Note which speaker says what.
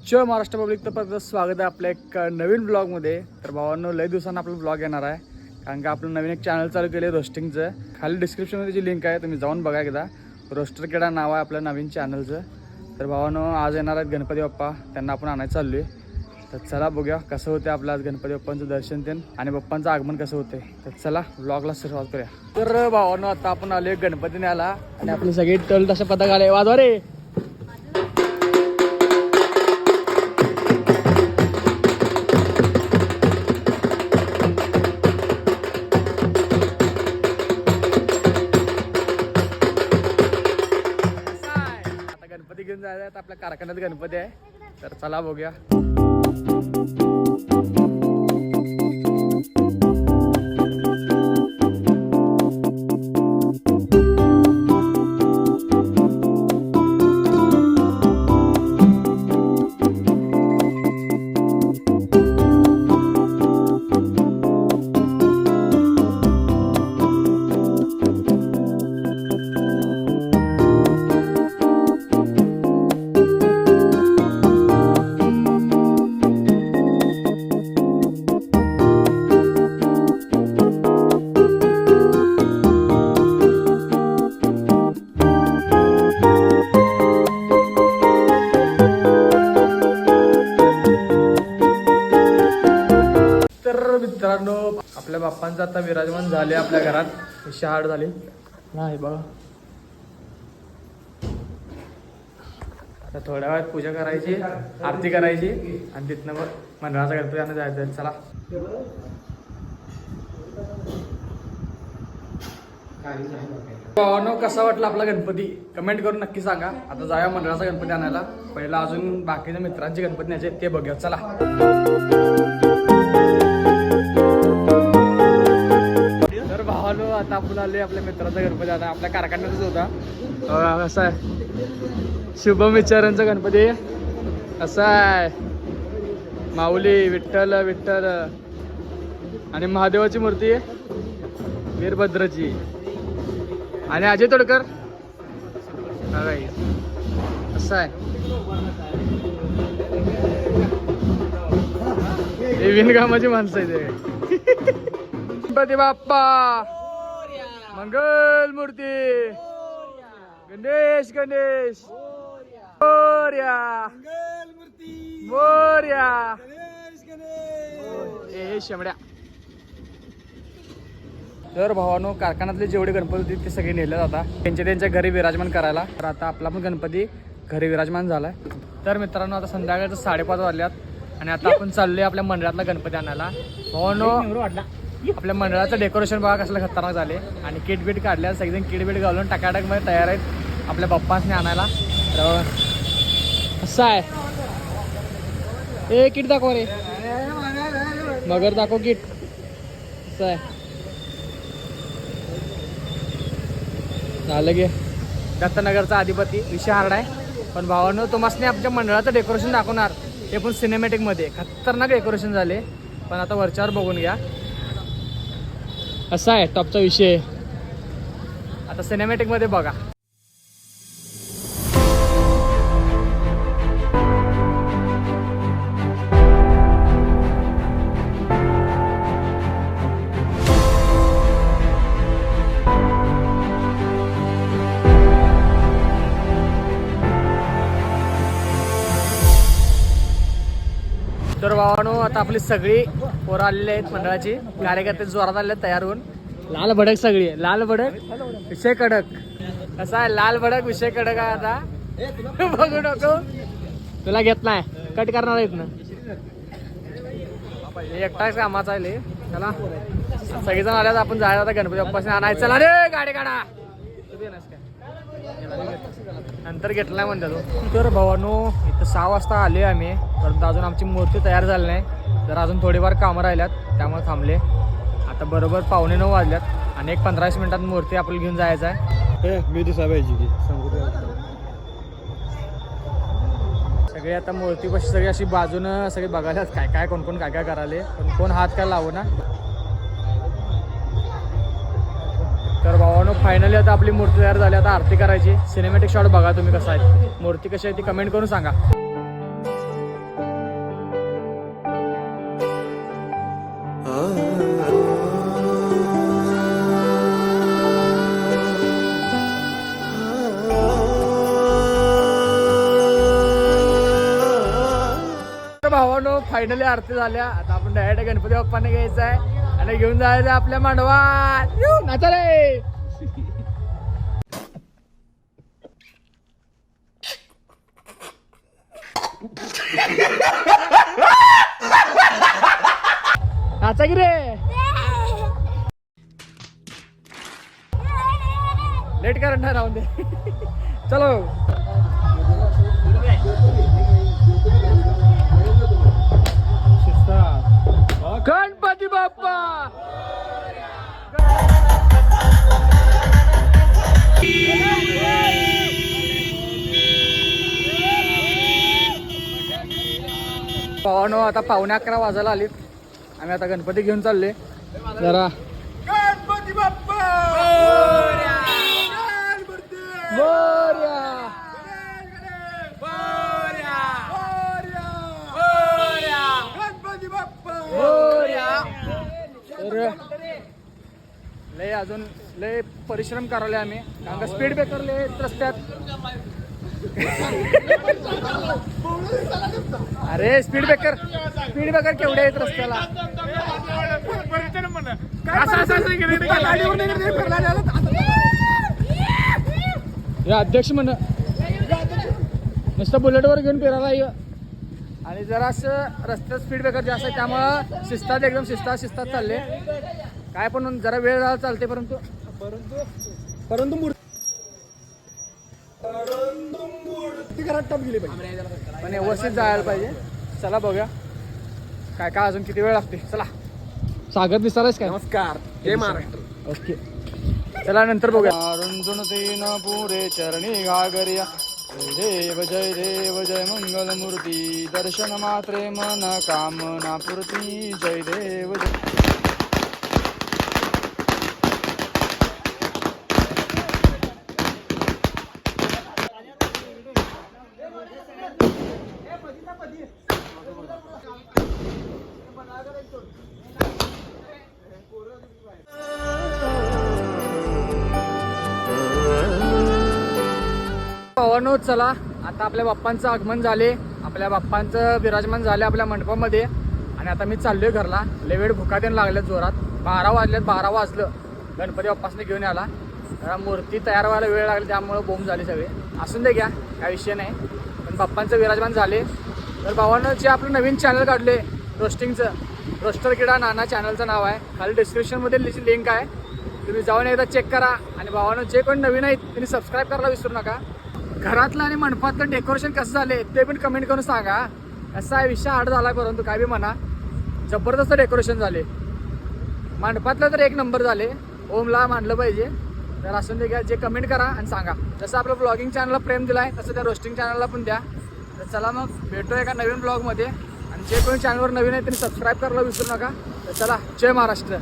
Speaker 1: जय Maharashtra public, तर परत स्वागत आहे आपल्या एक नवीन ब्लॉगमध्ये. तर भावांनो, लय दिवसांना आपलं ब्लॉग येणार आहे, कारण का आपलं नवीन एक चॅनल चालू केलं आहे रोस्टिंगचं. खाली डिस्क्रिप्शनमध्ये जी लिंक आहे तुम्ही जाऊन बघा एकदा. रोस्टर केडा नाव आहे आपल्या नवीन चॅनलचं. तर भावांनो, आज येणार आहेत गणपती बाप्पा, त्यांना आपण आणायला चाललो आहे. तर चला बघूया कसं होते आपलं आज गणपती बाप्पांचं दर्शन ते आणि बाप्पांचं आगमन कसं होते. तर चला ब्लॉगला सुरुवात करूया. तर भावांनो, आता आपण आलो गणपती न्यायला आणि आपले सगळे टल तसे पथक आले. वाजवा रे. गणपती घेऊन जायचं आपल्या कारखान्यात गणपती आहे. तर चला बघूया. मित्रांनो, आपल्या बाप्पांचं आता विराजमान झाले आपल्या घरात. शहाड झाली नाही बघा. आता थोड्या वेळात पूजा करायची, आरती करायची आणि तिथनं मग मंडळाचा गणपती आणून जायचं. चला. भावांनो, कसा वाटला आपला गणपती कमेंट करून नक्की सांगा. आता जाऊया मंडळाचा गणपती आणायला. पहिला अजून बाकीच्या मित्रांचे गणपती न्यायचे ते बघूया. चला. भावालो, आता आपण आले आपल्या मित्राचा गणपती. आता आपल्या कारखान्यातच होता. कसा आहे शुभम विचारांचा गणपती. कसा आहे माऊली, विठ्ठल विठ्ठल आणि महादेवाची मूर्ती वीरभद्रची आणि अजय तोडकर. कसं आहे हे विणकामाची माणसं आहे. गणपती बाप्पा मंगल मूर्ती. गणेश गणेश मोरया मोरया. हे शेमड्या. तर भावानो, कारखान्यातले जेवढे गणपती होते ते सगळे नेले जातात त्यांच्या घरी विराजमान करायला. तर आता आपला पण गणपती घरी विराजमान झालाय. तर मित्रांनो, आता संध्याकाळचं 5:30 वाजल्यात आणि आता आपण चाललोय आपल्या मंडळातला गणपती आणायला. भावानो, आपल्या मंडळाचं डेकोरेशन बघा कसलं खतरनाक झाले आणि किट बीट काढल्या. सगळेजण किट बीट घालून टकाटक मध्ये तयार आहेत आपल्या बाप्पांनी आणायला. तर असं आहे. ए किट दाखव रे, मगर दाखव किट. असं आहे. झालं गे. दत्तनगरचा अधिपती विषय हार्ड आहे. पण भावांनो, तुम्हाला आमच्या मंडळाचं डेकोरेशन दाखवणार, ते पण सिनेमॅटिक मध्ये. खतरनाक डेकोरेशन झाले. पण आता वरच्यावर बघून घ्या. असा आहे टॉपचा विषय. आता सिनेमॅटिक मध्ये बघा. तर भावानो, आता आपली सगळी पोरं आलेली आहेत मंडळाची. कार्यकर्ते जोरात आले तयार होऊन. लाल भडक सगळी. लाल भडक विषय कडक. कसा आहे लाल भडक विषय कडक आहे. आता बघू नको, तुला घेत नाही, कट करणार आहेत ना. एकटाच कामाचा आहे. चला सगळेजण आल्यात, आपण जायला आता गणपती बाप्पाने आणायचं. चला रे गाडी काढा. नंतर घेतला नाही म्हणतात तो. तर भावानो इथं 6 वाजता आले आम्ही, परंतु अजून आमची मूर्ती तयार झाली नाही. तर अजून थोडीफार कामं राहिल्यात त्यामुळे थांबले. आता बरोबर 9:15 वाजल्यात आणि 15-20 मिनिटात मूर्ती आपल्याला घेऊन जायचं आहे.
Speaker 2: मी दिसा पाहिजे की सांगू.
Speaker 1: सगळे आता मूर्ती कशी सगळी अशी बाजूनं सगळे बघायलाच काय काय कोण कोण काय काय करायले, पण कोण हात काय लावू ना. तर भावानो फायनली आता आपली मूर्ती तयार झाली. आता आरती करायची. सिनेमॅटिक शॉट बघा तुम्ही कसं आहे, मूर्ती कशी आहे ती कमेंट करून सांगा. भावानो फायनली आरती झाल्या. आता आपण डायरेक्ट गणपती बाप्पाने घ्यायचं आहे आणि घेऊन जायचं आपल्या मांडवात. नाचा रे. नाचा की रे. लेट करणार राहून दे. चलो गणपती बाप्पा. भावानो आता 11:15 वाजायला आलीत. आम्ही आता गणपती घेऊन चालले. जरा गणपती बाप्पा लय अजून लय परिश्रम करायला आम्ही, कारण का स्पीड ब्रेकर लय रस्त्यात. अरे स्पीड ब्रेकर केवढे आहेत रस्त्याला. अध्यक्ष म्हण नुसतं बुलेटवर घेऊन फिरायला ये. आणि जरा असं रस्त्यात स्पीड ब्रेकर जास्त आहे त्यामुळं शिस्तात एकदम शिस्तात चालले. काय पण जरा वेळ झाला चालते, परंतु टप गेली पाहिजे, पण व्यवस्थित जायला पाहिजे. चला बघूया काय काय अजून किती वेळ लागते. चला सागर दिसायलाच काय.
Speaker 2: नमस्कार, जय महाराष्ट्र.
Speaker 1: ओके चला नंतर बघूया. रुंजुन तीन पुरे चरणी घागरिया. जय देव जय मंगल मूर्ती. दर्शन मात्रे मन कामना पूर्ती. जय देव जय. भावानो चला आता आपल्या बाप्पांचं आगमन झाले, आपल्या बाप्पांचं विराजमान झाले आपल्या मंडपामध्ये. आणि आता मी चाललोय घरला. लय वेळ भुका देणं लागल्यात जोरात. 12 वाजल्यात. 12 वाजलं गणपती बाप्पासने घेऊन आला. जरा मूर्ती तयार व्हायला वेळ लागला त्यामुळे बोंब झाली सगळे. असून दे घ्या, काय विषय नाही. पण बाप्पांचं विराजमान झाले. तर भावानं जे आपलं नवीन चॅनल काढले रोस्टिंगचं, रोस्टर किडा नाना चॅनलचं नाव आहे. खाली डिस्क्रिप्शनमध्ये त्याची लिंक आहे, तुम्ही जाऊन एकदा चेक करा. आणि भावानं जे कोण नवीन आहेत त्यांनी सबस्क्राईब करायला विसरू नका. घरातलं आणि मंडपातलं डेकोरेशन कसं झाले ते पण कमेंट करून सांगा. असा आहे विषय आड झाला, परंतु काय बी म्हणा जबरदस्त डेकोरेशन झाले. मंडपातलं तर 1 नंबर झाले. ओमला मानलं पाहिजे. तर असून ते घ्या, जे कमेंट करा आणि सांगा. जसं आपलं ब्लॉगिंग चॅनलला प्रेम दिला आहे तसं त्या रोस्टिंग चॅनलला पण द्या. तर चला मग भेटूया एका नवीन ब्लॉगमध्ये. आणि जे कोणी चॅनलवर नवीन आहे त्यांनी सबस्क्राईब करायला विसरू नका. तर चला जय महाराष्ट्र.